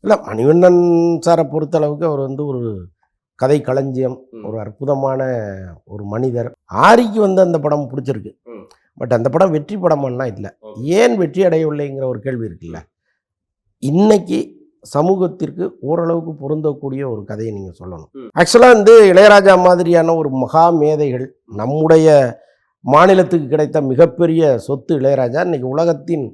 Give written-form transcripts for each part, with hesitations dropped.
இல்ல மணிவண்ணன் சாரை பொறுத்தளவுக்கு அவர் வந்து ஒரு கதை களஞ்சியம், ஒரு அற்புதமான ஒரு மனிதர். ஆரிக்கு வந்து அந்த படம் பிடிச்சிருக்கு. பட் அந்த படம் வெற்றி படமான்னா இல்ல. ஏன் வெற்றி அடையவில்லைங்கிற ஒரு கேள்வி இருக்குல்ல. இன்னைக்கு சமூகத்திற்கு ஓரளவுக்கு பொருந்தக்கூடிய ஒரு கதையை நீங்க சொல்லணும். ஆக்சுவலா வந்து இளையராஜா மாதிரியான ஒரு மகா மேதைகள், நம்முடைய மாநிலத்துக்கு கிடைத்த மிகப்பெரிய சொத்து இளையராஜா. இன்னைக்கு உலகத்தின்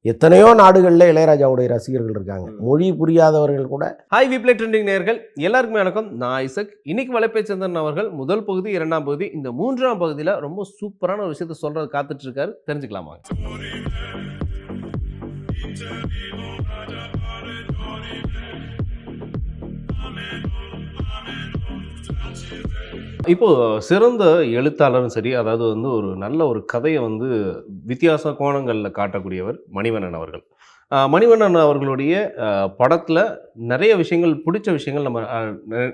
எத்தனையோ நாடுகளில் இளையராஜாவுடைய ரசிகர்கள் இருக்காங்க. மொழி புரியாதவர்கள் கூட. ஹாய் விப்ளே ட்ரெண்டிங் நேயர்கள் எல்லாருக்குமே வணக்கம். நான் ஐசக். இன்னைக்கு வலைப்பேச்சந்திரன் அவர்கள் முதல் பகுதி, இரண்டாம் பகுதி, இந்த மூன்றாம் பகுதியில் ரொம்ப சூப்பரான ஒரு விஷயத்த சொல்றது காத்துட்டு இருக்காரு. தெரிஞ்சுக்கலாமா? இப்போ சிறந்த எழுத்தாளரும் சரி, அதாவது வந்து ஒரு நல்ல ஒரு கதையை வந்து வித்தியாச கோணங்களில் காட்டக்கூடியவர் மணிவண்ணன் அவர்கள். மணிவண்ணன் அவர்களுடைய படத்தில் நிறைய விஷயங்கள், பிடிச்ச விஷயங்கள் நம்ம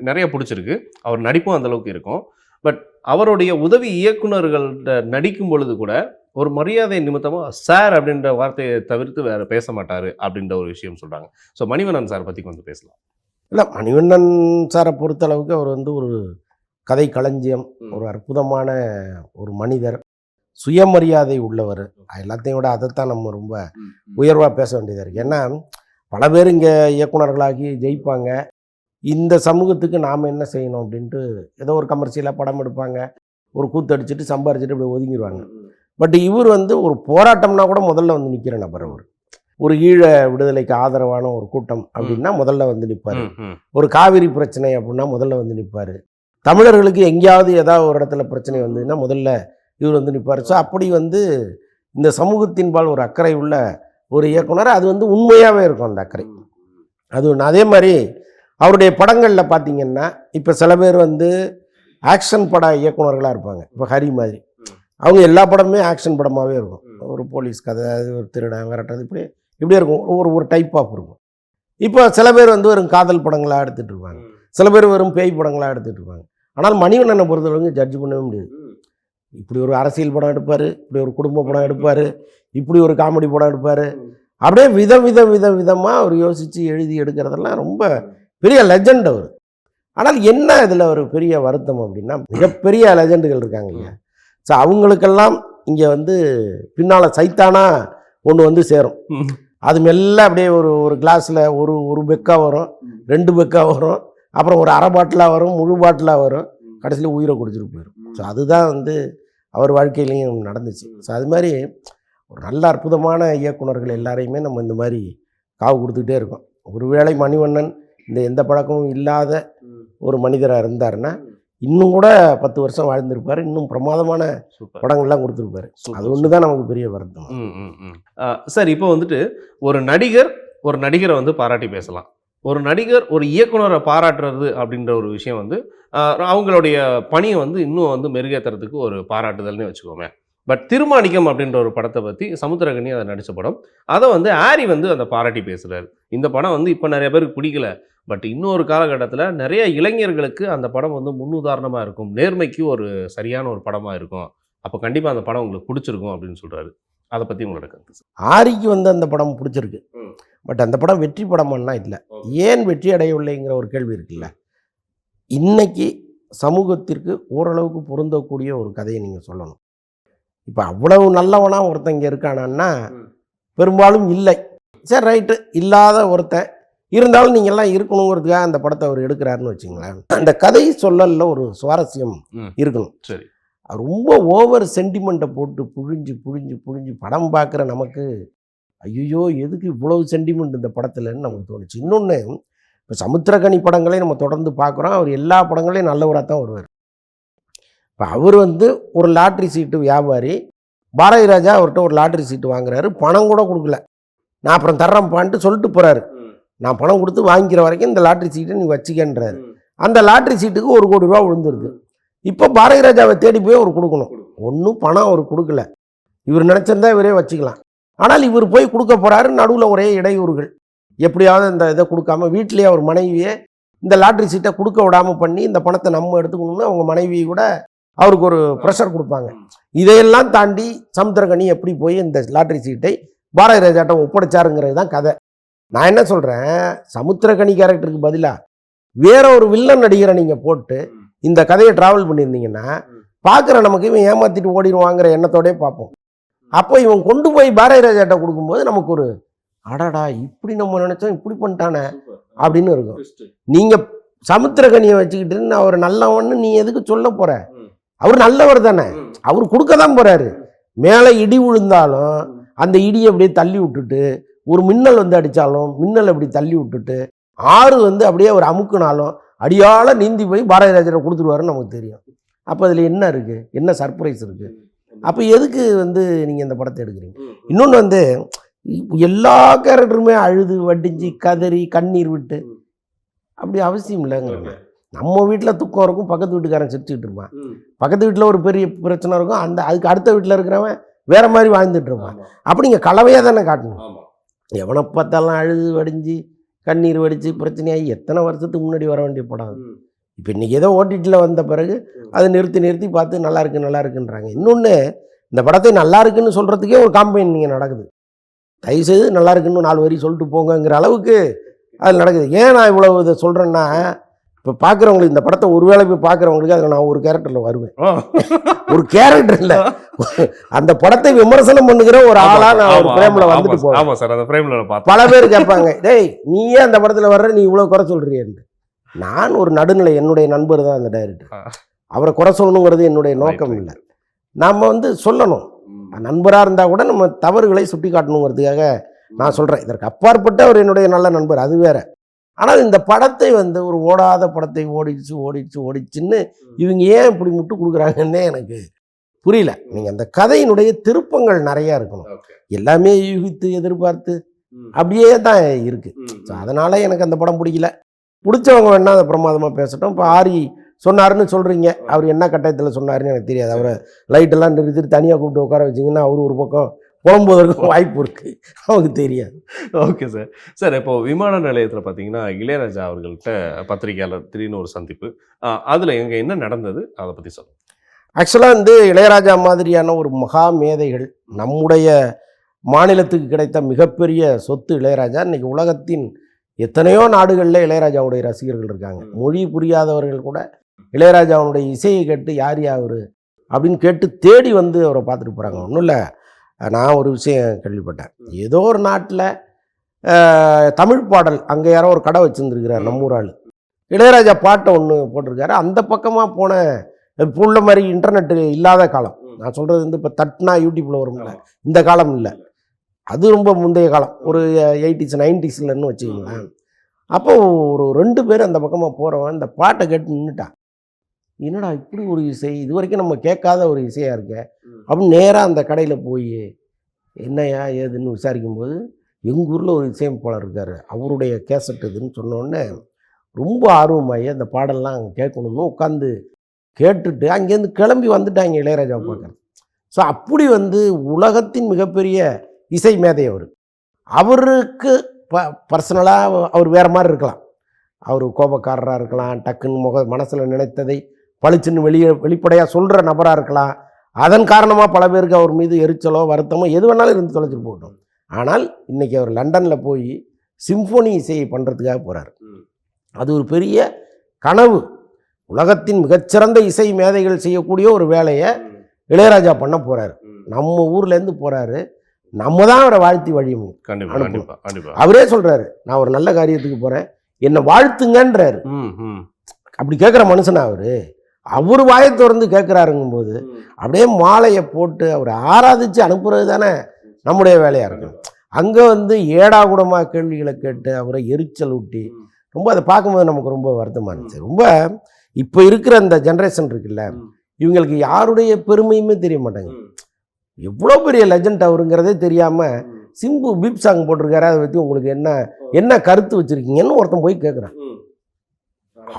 நிறைய பிடிச்சிருக்கு. அவர் நடிப்பும் அந்தளவுக்கு இருக்கும். பட் அவருடைய உதவி இயக்குநர்கள்ட்ட நடிக்கும் பொழுது கூட ஒரு மரியாதை நிமித்தமாக சார் அப்படின்ற வார்த்தையை தவிர்த்து வேறு பேச மாட்டார் அப்படின்ற ஒரு விஷயம் சொல்கிறாங்க. ஸோ மணிவண்ணன் சார் பற்றி கொஞ்சம் பேசலாம். இல்லை, மணிவண்ணன் சாரை பொறுத்தளவுக்கு அவர் வந்து ஒரு கதை களஞ்சியம், ஒரு அற்புதமான ஒரு மனிதர், சுயமரியாதை உள்ளவர். எல்லாத்தையும் விட அதைத்தான் நம்ம ரொம்ப உயர்வாக பேச வேண்டியதாக இருக்குது. ஏன்னா பல பேர் இங்கே இயக்குநர்களாகி ஜெயிப்பாங்க. இந்த சமூகத்துக்கு நாம் என்ன செய்யணும் அப்படின்ட்டு ஏதோ ஒரு கமர்ஷியலாக படம் எடுப்பாங்க, ஒரு கூத்தடிச்சிட்டு சம்பாரிச்சிட்டு இப்படி ஒதுங்கிடுவாங்க. பட் இவர் வந்து ஒரு போராட்டம்னா கூட முதல்ல வந்து நிற்கிற நபர். அவர் ஒரு ஈழ விடுதலைக்கு ஆதரவான ஒரு கூட்டம் அப்படின்னா முதல்ல வந்து நிற்பார். ஒரு காவிரி பிரச்சனை அப்படின்னா முதல்ல வந்து நிற்பார். தமிழர்களுக்கு எங்கேயாவது ஏதாவது ஒரு இடத்துல பிரச்சனை வந்ததுன்னா முதல்ல இவர் வந்து நிற்பார். ஸோ அப்படி வந்து இந்த சமூகத்தின்பால் ஒரு அக்கறை உள்ள ஒரு இயக்குனர். அது வந்து உண்மையாகவே இருக்கும் அந்த அக்கறை. அது ஒன்று. அதே மாதிரி அவருடைய படங்களில் பார்த்தீங்கன்னா இப்போ சில பேர் வந்து ஆக்ஷன் பட இயக்குனர்களாக இருப்பாங்க. இப்போ ஹரி மாதிரி அவங்க எல்லா படமுமே ஆக்ஷன் படமாகவே இருக்கும். ஒரு போலீஸ் கதை, அது ஒரு திருடன் விரட்டுறது, இப்படியே இருக்கும். ஒரு டைப் ஆஃப் இருக்கும். இப்போ சில பேர் வந்து வெறும் காதல் படங்களாக எடுத்துகிட்டு இருப்பாங்க, சில பேர் வெறும் பேய் படங்களாக எடுத்துகிட்டு இருப்பாங்க. ஆனால் மணிவண்ணனை பொறுத்தளவுக்கு ஜட்ஜ் பண்ணவே முடியாது. இப்படி ஒரு அரசியல் படம் எடுப்பார், இப்படி ஒரு குடும்ப படம் எடுப்பார், இப்படி ஒரு காமெடி படம் எடுப்பார். அப்படியே விதமாக அவர் யோசித்து எழுதி எடுக்கிறதெல்லாம் ரொம்ப பெரிய லெஜண்ட் அவர். ஆனால் என்ன இதில் ஒரு பெரிய வருத்தம் அப்படின்னா, மிகப்பெரிய லெஜண்டுகள் இருக்காங்க இல்லையா. ஸோ அவங்களுக்கெல்லாம் இங்கே வந்து பின்னால் சைத்தானா ஒன்று வந்து சேரும். அது மெல்ல அப்படியே ஒரு கிளாஸில் ஒரு பெக்கா வரும், 2 பெக்கா வரும், அப்புறம் ஒரு அரை பாட்டிலாக வரும், முழு பாட்டிலாக வரும், கடைசியில் உயிரை குடிச்சிட்டு போயிடும். ஸோ அதுதான் வந்து அவர் வாழ்க்கையிலையும் நடந்துச்சு. ஸோ அது மாதிரி ஒரு நல்ல அற்புதமான இயக்குனர்கள் எல்லாரையுமே நம்ம இந்த மாதிரி காவு கொடுத்துக்கிட்டே இருக்கோம். ஒருவேளை மணிவண்ணன் இந்த எந்த பழக்கமும் இல்லாத ஒரு மனிதராக இருந்தாருன்னா இன்னும் கூட 10 வருஷம் வாழ்ந்திருப்பார், இன்னும் பிரமாதமான படங்கள்லாம் கொடுத்துருப்பாரு. அது ஒன்று தான் நமக்கு பெரிய வருத்தம். சார், இப்போ வந்துட்டு ஒரு நடிகரை வந்து பாராட்டி பேசலாம். ஒரு நடிகர் ஒரு இயக்குனரை பாராட்டுறது அப்படின்ற ஒரு விஷயம் வந்து அவங்களுடைய பணியை வந்து இன்னும் வந்து மெருகேற்றுறதுக்கு ஒரு பாராட்டுதல்னு வச்சுக்கோமே. பட் திருமாணிக்கம் அப்படின்ற ஒரு படத்தை பற்றி சமுத்திரகனி அதை நடித்த படம், அதை வந்து ஆரி வந்து அதை பாராட்டி பேசுகிறாரு. இந்த படம் வந்து இப்போ நிறைய பேருக்கு பிடிக்கல, பட் இன்னொரு காலகட்டத்தில் நிறைய இளைஞர்களுக்கு அந்த படம் வந்து முன்னுதாரணமாக இருக்கும், நேர்மைக்கு ஒரு சரியான ஒரு படமாக இருக்கும், அப்போ கண்டிப்பாக அந்த படம் உங்களுக்கு பிடிச்சிருக்கும் அப்படின்னு சொல்கிறாரு. அதை பற்றி உங்களோட கருத்து? ஆரிக்கு வந்து அந்த படம் பிடிச்சிருக்கு. பட் அந்த படம் வெற்றி படமானா இல்லை. ஏன் வெற்றி அடையவில்லைங்கிற ஒரு கேள்வி இருக்குல்ல. இன்னைக்கு சமூகத்திற்கு ஓரளவுக்கு பொருந்தக்கூடிய ஒரு கதையை நீங்கள் சொல்லணும். இப்போ அவ்வளவு நல்லவனா ஒருத்தன் இங்கே இருக்கானான்னா பெரும்பாலும் இல்லை. சரி, ரைட்டு, இல்லாத ஒருத்தன் இருந்தாலும் நீங்கள்லாம் இருக்கணுங்கிறதுக்காக அந்த படத்தை அவர் எடுக்கிறாருன்னு வச்சுங்களேன். அந்த கதை சொல்லல ஒரு சுவாரஸ்யம் இருக்கணும். சரி, ரொம்ப ஓவர் சென்டிமெண்ட்டை போட்டு புழிஞ்சு படம் பார்க்குற நமக்கு ஐயோ எதுக்கு இவ்வளவு சென்டிமெண்ட் இந்த படத்துலன்னு நமக்கு தோணுச்சு. இன்னொன்று, இப்போ சமுத்திரகனி படங்களையும் நம்ம தொடர்ந்து பார்க்குறோம். அவர் எல்லா படங்களையும் நல்லவராக தான் வருவார். இப்போ அவர் வந்து ஒரு லாட்ரி சீட்டு வியாபாரி. பாரதி ராஜா அவர்கிட்ட ஒரு லாட்ரி சீட்டு வாங்குறாரு, பணம் கூட கொடுக்கல. நான் அப்புறம் தர்றேன்ப்பான்ட்டு சொல்லிட்டு போகிறாரு. நான் பணம் கொடுத்து வாங்கிக்கிற வரைக்கும் இந்த லாட்ரி சீட்டை நீ வச்சுக்கன்றாரு. அந்த லாட்ரி சீட்டுக்கு 1 கோடி ரூபா விழுந்துருது. இப்போ பாரதி ராஜாவை தேடி போய் அவர் கொடுக்கணும். ஒன்றும் பணம் அவர் கொடுக்கல. இவர் நினச்சிருந்தா இவரே வச்சுக்கலாம். ஆனால் இவர் போய் கொடுக்க போகிறாரு. நடுவில் ஒரே இடையூறுகள். எப்படியாவது இந்த இதை கொடுக்காம வீட்டிலேயே அவர் மனைவியை இந்த லாட்ரி சீட்டை கொடுக்க விடாமல் பண்ணி இந்த பணத்தை நம்ம எடுத்துக்கணும்னு அவங்க மனைவி கூட அவருக்கு ஒரு ப்ரெஷர் கொடுப்பாங்க. இதையெல்லாம் தாண்டி சமுத்திரகனி எப்படி போய் இந்த லாட்ரி சீட்டை பாரதி ராஜாட்ட ஒப்படைச்சாருங்கிறது தான் கதை. நான் என்ன சொல்கிறேன், சமுத்திரக்கனி கேரக்டருக்கு பதிலாக வேற ஒரு வில்லன் நடிகரை நீங்கள் போட்டு இந்த கதையை ட்ராவல் பண்ணியிருந்தீங்கன்னா பார்க்குற நமக்கு இவன் ஏமாற்றிட்டு ஓடிடுவாங்கிற எண்ணத்தோடய பார்ப்போம். அப்போ இவன் கொண்டு போய் பாரதி ராஜாட்ட கொடுக்கும்போது நமக்கு ஒரு அடடா இப்படி நம்ம நினச்சோம் இப்படி பண்ணிட்டானே அப்படின்னு இருக்கும். நீங்கள் சமுத்திரக்கனியை வச்சுக்கிட்டு அவர் நல்லவன்னு நீ எதுக்கு சொல்ல போகிற? அவர் நல்லவர் தானே, அவர் கொடுக்க தான் போகிறாரு. மேலே இடி விழுந்தாலும் அந்த இடியை அப்படியே தள்ளி விட்டுட்டு, ஒரு மின்னல் வந்து அடித்தாலும் மின்னல் அப்படி தள்ளி விட்டுட்டு, ஆறு வந்து அப்படியே ஒரு அமுக்குனாலும் அடியால் நீந்தி போய் பாரதி ராஜரை கொடுத்துருவாருன்னு நமக்கு தெரியும். அப்போ அதில் என்ன இருக்குது, என்ன சர்ப்ரைஸ் இருக்குது? அப்போ எதுக்கு வந்து நீங்கள் இந்த படத்தை எடுக்கிறீங்க? இன்னொன்று வந்து எல்லா கேரக்டருமே அழுது வடிஞ்சு கதறி கண்ணீர் விட்டு அப்படி அவசியம் இல்லைங்கிறேன். நம்ம வீட்டில் துக்கம் இருக்கும், பக்கத்து வீட்டுக்காரன் சிரிச்சுக்கிட்டு இருப்பான். பக்கத்து வீட்டில் ஒரு பெரிய பிரச்சனை இருக்கும், அதுக்கு அடுத்த வீட்டில் இருக்கிறவன் வேற மாதிரி வாழ்ந்துட்டு இருப்பான். அப்படி நீங்கள் கலவையாக தானே காட்டணும். எவனை பார்த்தாலும் அழுது வடிஞ்சு கண்ணீர் வடித்து பிரச்சனையாகி எத்தனை வருஷத்துக்கு முன்னாடி வர வேண்டிய படம். இப்போ இன்றைக்கி ஏதோ ஓடிடியில் வந்த பிறகு அதை நிறுத்தி பார்த்து நல்லா இருக்குன்றாங்க. இன்னொன்று, இந்த படத்தை நல்லா இருக்குன்னு சொல்கிறதுக்கே ஒரு காம்பெயின் நீங்கள் நடக்குது. தயவுசெய்து நல்லா இருக்குன்னு 4 வரி சொல்லிட்டு போங்கங்கிற அளவுக்கு அது நடக்குது. ஏன் நான் இவ்வளவு இதை சொல்கிறேன்னா, இப்போ பார்க்குறவங்களுக்கு இந்த படத்தை ஒருவேளை போய் பார்க்குறவங்களுக்கு அதில் நான் ஒரு கேரக்டரில் வருவேன். ஒரு கேரக்டர் இல்லை, அந்த படத்தை விமர்சனம் பண்ணுகிற ஒரு ஆளாக நான் ஒரு ஃப்ரேமில் வந்துட்டு போவேன். பல பேர் கேட்பாங்க, டேய் நீயே அந்த படத்தில் வர்ற, நீ இவ்வளோ குறை சொல்கிறியன்னு. நான் ஒரு நடுநிலை, என்னுடைய நண்பர் தான் அந்த டைரக்டர். அவரை குறை சொல்லணுங்கிறது என்னுடைய நோக்கம் இல்லை. நாம் வந்து சொல்லணும், நண்பராக இருந்தால் கூட நம்ம தவறுகளை சுட்டி காட்டணுங்கிறதுக்காக நான் சொல்கிறேன். இதற்கு அப்பாற்பட்டு அவர் என்னுடைய நல்ல நண்பர், அது வேற. ஆனால் இந்த படத்தை வந்து ஒரு ஓடாத படத்தை ஓடிச்சுன்னு இவங்க ஏன் இப்படி முட்டு கொடுக்குறாங்கன்னே எனக்கு புரியல. நீங்கள் அந்த கதையினுடைய திருப்பங்கள் நிறையா இருக்கணும். எல்லாமே யூகித்து எதிர்பார்த்து அப்படியே தான் இருக்குது. ஸோ அதனால் எனக்கு அந்த படம் பிடிக்கல. பிடிச்சவங்க வேணால் அதை பிரமாதமாக பேசட்டும். இப்போ ஆரி சொன்னாருன்னு சொல்கிறீங்க, அவர் என்ன கட்டாயத்தில் சொன்னாருன்னு எனக்கு தெரியாது. அவரை லைட்டெல்லாம் நிறுத்திட்டு தனியாக கூப்பிட்டு உட்கார வச்சிங்கன்னா அவர் ஒரு பக்கம் புலம்புவதற்கும் வாய்ப்பு இருக்குது, அவங்களுக்கு தெரியாது. Okay sir. சார், இப்போது விமான நிலையத்தில் பார்த்தீங்கன்னா இளையராஜா அவர்கள்ட்ட பத்திரிகையாளர் திடீர்னு ஒரு சந்திப்பு, அதில் எங்கே என்ன நடந்தது அதை பற்றி சொல்லுங்கள். ஆக்சுவலாக வந்து இளையராஜா மாதிரியான ஒரு மகா மேதைகள், நம்முடைய மாநிலத்துக்கு கிடைத்த மிகப்பெரிய சொத்து இளையராஜா. இன்றைக்கி உலகத்தின் எத்தனையோ நாடுகளில் இளையராஜாவுடைய ரசிகர்கள் இருக்காங்க. மொழி புரியாதவர்கள் கூட இளையராஜாவுடைய இசையை கேட்டு யார் அவர் அப்படின்னு கேட்டு தேடி வந்து அவரை பார்த்துட்டு போகிறாங்க. ஒன்றும் இல்லை, நான் ஒரு விஷயம் கேள்விப்பட்டேன். ஏதோ ஒரு நாட்டில் தமிழ் பாடல், அங்கே யாரோ ஒரு கடை வச்சுருந்துருக்கிறார் நம்ம ஊர் ஆள். இளையராஜா பாட்டை ஒன்று போட்டிருக்காரு. அந்த பக்கமாக போன, இப்போ உள்ள மாதிரி இன்டர்நெட்டு இல்லாத காலம் நான் சொல்கிறது வந்து, இப்போ தட்னா யூடியூப்பில் வரும்ல, இந்த காலம் இல்லை, அது ரொம்ப முந்தைய காலம், ஒரு 80s 90sலன்னு வச்சுக்கிங்களேன். அப்போது ஒரு 2 பேர் அந்த பக்கமாக போகிறவன் இந்த பாட்டை கேட்டு நின்றுட்டான். என்னடா இப்படி ஒரு இசை, இது வரைக்கும் நம்ம கேட்காத ஒரு இசையாக இருக்க அப்படின்னு நேராக அந்த கடையில் போய் என்னையா ஏதுன்னு விசாரிக்கும்போது, எங்கள் ஊரில் ஒரு இசையமைப்பாளர் இருக்கார், அவருடைய கேசட் இதுன்னு சொன்னோடனே ரொம்ப ஆர்வமாகி அந்த பாடல்லாம் அங்கே கேட்கணும்னு உட்காந்து கேட்டுட்டு அங்கேருந்து கிளம்பி வந்துட்டாங்க இளையராஜாவை பார்க்குறது. ஸோ அப்படி வந்து உலகத்தின் மிகப்பெரிய இசை மேதை அவர். அவருக்கு பர்சனலாக அவர் வேறு மாதிரி இருக்கலாம், அவர் கோபக்காரராக இருக்கலாம், டக்குன்னு மனசில் நினைத்ததை பளிச்சுன்னு வெளிப்படையாக சொல்கிற நபராக இருக்கலாம். அதன் காரணமாக பல பேருக்கு அவர் மீது எரிச்சலோ வருத்தமோ எது வேணாலும் இருந்து தொலைச்சிட்டு போகட்டும். ஆனால் இன்றைக்கி அவர் லண்டனில் போய் சிம்ஃபோனி இசையை பண்ணுறதுக்காக போகிறார். அது ஒரு பெரிய கனவு. உலகத்தின் மிகச்சிறந்த இசை மேதைகள் செய்யக்கூடிய ஒரு வேலையை இளையராஜா பண்ண போகிறார். நம்ம ஊர்லேருந்து போகிறாரு, நம்ம தான் அவரை வாழ்த்தி வழியும். அவரே சொல்கிறாரு, நான் ஒரு நல்ல காரியத்துக்கு போகிறேன், என்னை வாழ்த்துங்கன்றாரு. அப்படி கேட்குற மனுஷனா அவர் வாயை திறந்து கேட்குறாருங்கும்போது அப்படியே மாலையை போட்டு அவரை ஆராதித்து அனுப்புறது தானே நம்முடைய வேலையாக இருக்கும். அங்கே வந்து ஏடா கூடமாக கேள்விகளை கேட்டு அவரை எரிச்சல் ஊட்டி ரொம்ப அதை பார்க்கும்போது நமக்கு ரொம்ப வருத்தமாக இருந்துச்சு. ரொம்ப இப்போ இருக்கிற அந்த ஜென்ரேஷன் இருக்குல்ல, இவங்களுக்கு யாருடைய பெருமையுமே தெரிய மாட்டாங்க. எவ்வளோ பெரிய லெஜண்ட் அவருங்கிறதே தெரியாமல் சிம்பு பீப் சாங் போட்டிருக்காரு, அதை பற்றி உங்களுக்கு என்ன கருத்து வச்சுருக்கீங்கன்னு ஒருத்தன் போய் கேட்குறான்.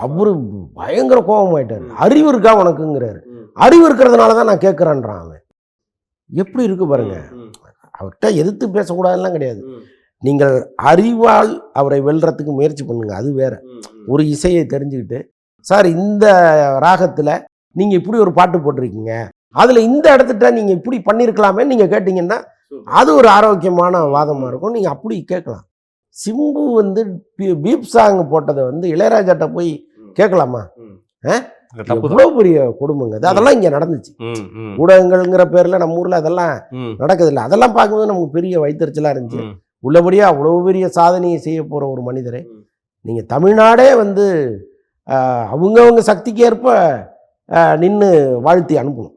அவரு பயங்கர கோபமாயிட்டார். அறிவு இருக்கா உனக்குங்கிறாரு. அறிவு இருக்கிறதுனால தான் நான் கேட்குறேன்றான். அவன் எப்படி இருக்கு பாருங்க. அவர்கிட்ட எதிர்த்து பேசக்கூடாதுலாம் கிடையாது. நீங்கள் அறிவால் அவரை வெல்றதுக்கு முயற்சி பண்ணுங்க, அது வேற. ஒரு இசையை தெரிஞ்சுக்கிட்டு, சார் இந்த ராகத்தில் நீங்கள் இப்படி ஒரு பாட்டு போட்டிருக்கீங்க, அதில் இந்த இடத்துட்ட நீங்கள் இப்படி பண்ணியிருக்கலாமே நீங்கள் கேட்டிங்கன்னா அது ஒரு ஆரோக்கியமான வாதமாக இருக்கும். நீங்கள் அப்படி கேட்கலாம். சிம்பு வந்து பீப் சாங் போட்டதை வந்து இளையராஜாட்ட போய் கேட்கலாமா? எவ்வளோ பெரிய கொடுமைங்க அது. அதெல்லாம் இங்கே நடந்துச்சு. ஊடகங்கள்ங்கிற பேரில் நம்ம ஊரில் அதெல்லாம் நடக்குதில்லை. அதெல்லாம் பார்க்கும்போது நமக்கு பெரிய வைத்தறிச்சலாக இருந்துச்சு. உள்ளபடியாக அவ்வளோ பெரிய சாதனையை செய்ய போகிற ஒரு மனிதரை நீங்கள் தமிழ்நாடே வந்து அவங்கவுங்க சக்திக்கு ஏற்ப நின்று வாழ்த்தி அனுப்பணும்.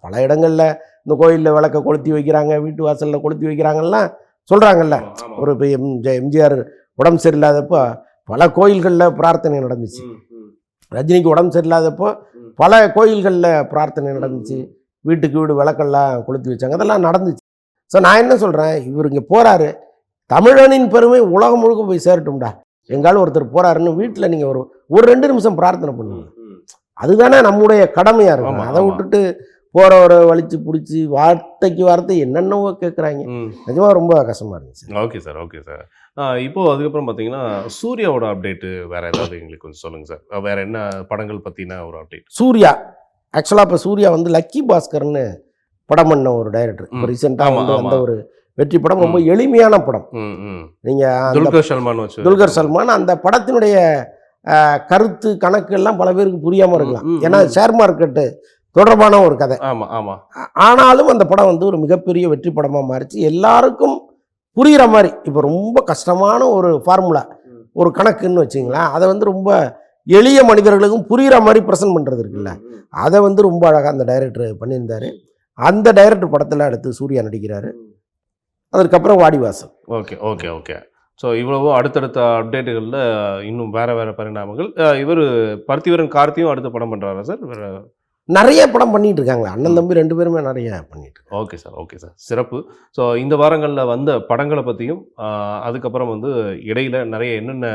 பல இடங்களில் இந்த கோயிலில் விளக்க கொளுத்தி வைக்கிறாங்க, வீட்டு வாசலில் கொளுத்தி வைக்கிறாங்கலாம் சொல்கிறாங்கல்ல. ஒரு இப்போ எம்ஜிஆர் உடம்பு சரியில்லாதப்போ பல கோயில்களில் பிரார்த்தனை நடந்துச்சு. ரஜினிக்கு உடம்பு சரியில்லாதப்போ பல கோயில்களில் பிரார்த்தனை நடந்துச்சு. வீட்டுக்கு வீடு விளக்கெல்லாம் கொளுத்தி வச்சாங்க. அதெல்லாம் நடந்துச்சு. ஸோ நான் என்ன சொல்கிறேன், இவர் இங்கே போகிறாரு, தமிழனின் பெருமை உலகம் முழுக்க போய் சேரட்டும்டா. எங்காலும் ஒருத்தர் போகிறாருன்னு வீட்டில் நீங்கள் ஒரு 2 நிமிஷம் பிரார்த்தனை பண்ணுங்க. அதுதானே நம்முடைய கடமையாக இருக்கும். அதை விட்டுட்டு போகிறவரை வலிச்சு பிடிச்சி வார்த்தைக்கு வார்த்தை என்னென்னவோ கேட்குறாங்க. நிஜமாக ரொம்ப கஷ்டமாக இருந்துச்சு. Okay sir, okay sir. இப்போது அதுக்கப்புறம் பார்த்தீங்கன்னா சூர்யாவோட அப்டேட்டு வேறு ஏதாவது எங்களுக்கு கொஞ்சம் சொல்லுங்கள் சார். வேறு என்ன படங்கள் பற்றின ஒரு அப்டேட்? சூர்யா ஆக்சுவலாக இப்போ சூர்யா வந்து லக்கி பாஸ்கர்னு படம் பண்ண ஒரு டைரக்டர். இப்போ ரீசெண்டாக வந்து அந்த ஒரு வெற்றி படம், ரொம்ப எளிமையான படம். நீங்கள் துல்கர் சல்மான் அந்த படத்தினுடைய கருத்து கணக்கு எல்லாம் பல பேருக்கு புரியாமல் இருக்கலாம். ஏன்னா ஷேர் மார்க்கெட்டு தொடர்பான ஒரு கதை. ஆனாலும் அந்த படம் வந்து ஒரு மிகப்பெரிய வெற்றி படமாக மாறிச்சு. எல்லாருக்கும் புரிகிற மாதிரி. இப்போ ரொம்ப கஷ்டமான ஒரு ஃபார்முலா, ஒரு கணக்குன்னு வச்சிங்களேன், அதை வந்து ரொம்ப எளிய மனிதர்களுக்கும் புரிகிற மாதிரி ப்ரெசென்ட் பண்ணுறது இருக்குல்ல, அதை வந்து ரொம்ப அழகாக அந்த டைரக்டர் பண்ணியிருந்தார். அந்த டைரக்டர் படத்தில் அடுத்து சூர்யா நடிக்கிறாரு. அதுக்கப்புறம் Vaadivaasal. Okay okay okay. So இவ்வளவோ அடுத்தடுத்த அப்டேட்டுகளில் இன்னும் வேறு வேறு பரிணாமங்கள். இவர் பருத்திவரன் கார்த்தியும் அடுத்த படம் பண்ணுறாரா சார்? வேறு நிறைய படம் பண்ணிட்டு இருக்காங்க. அண்ணன் தம்பி 2 பேருமே நிறைய பண்ணிட்டு. ஓகே சார், ஓகே சார், சிறப்பு. ஸோ இந்த வாரங்களில் வந்த படங்களை பற்றியும் அதுக்கப்புறம் வந்து இடையில் நிறைய என்னென்ன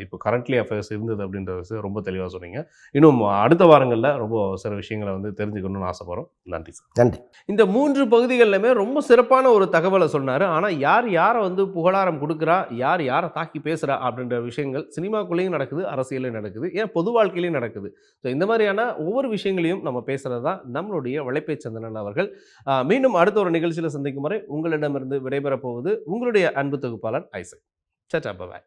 இப்போ கரண்ட்லி அஃபேர்ஸ் இருந்தது அப்படின்றது ரொம்ப தெளிவாக சொன்னீங்க. இன்னும் அடுத்த வாரங்களில் ரொம்ப சில விஷயங்களை வந்து தெரிஞ்சுக்கணும்னு ஆசைப்படுறோம். நன்றி சார். நன்றி. இந்த 3 பகுதிகளிலுமே ரொம்ப சிறப்பான ஒரு தகவலை சொன்னார். ஆனால் யார் யாரை வந்து புகழாரம் கொடுக்குறா, யார் யாரை தாக்கி பேசுகிறா அப்படின்ற விஷயங்கள் சினிமாக்குள்ளேயும் நடக்குது, அரசியலையும் நடக்குது, ஏன் பொது வாழ்க்கையிலையும் நடக்குது. ஸோ இந்த மாதிரியான ஒவ்வொரு விஷயங்களையும் நம்ம பேசுகிறது தான் நம்மளுடைய வலைப்பேச்சந்திரன் அவர்கள். மீண்டும் அடுத்த ஒரு நிகழ்ச்சியில் சந்திக்கும் வரை உங்களிடமிருந்து விடைபெறப் போவது உங்களுடைய அன்பு தொகுப்பாளர் ஐசக். சச்சா, பாய்.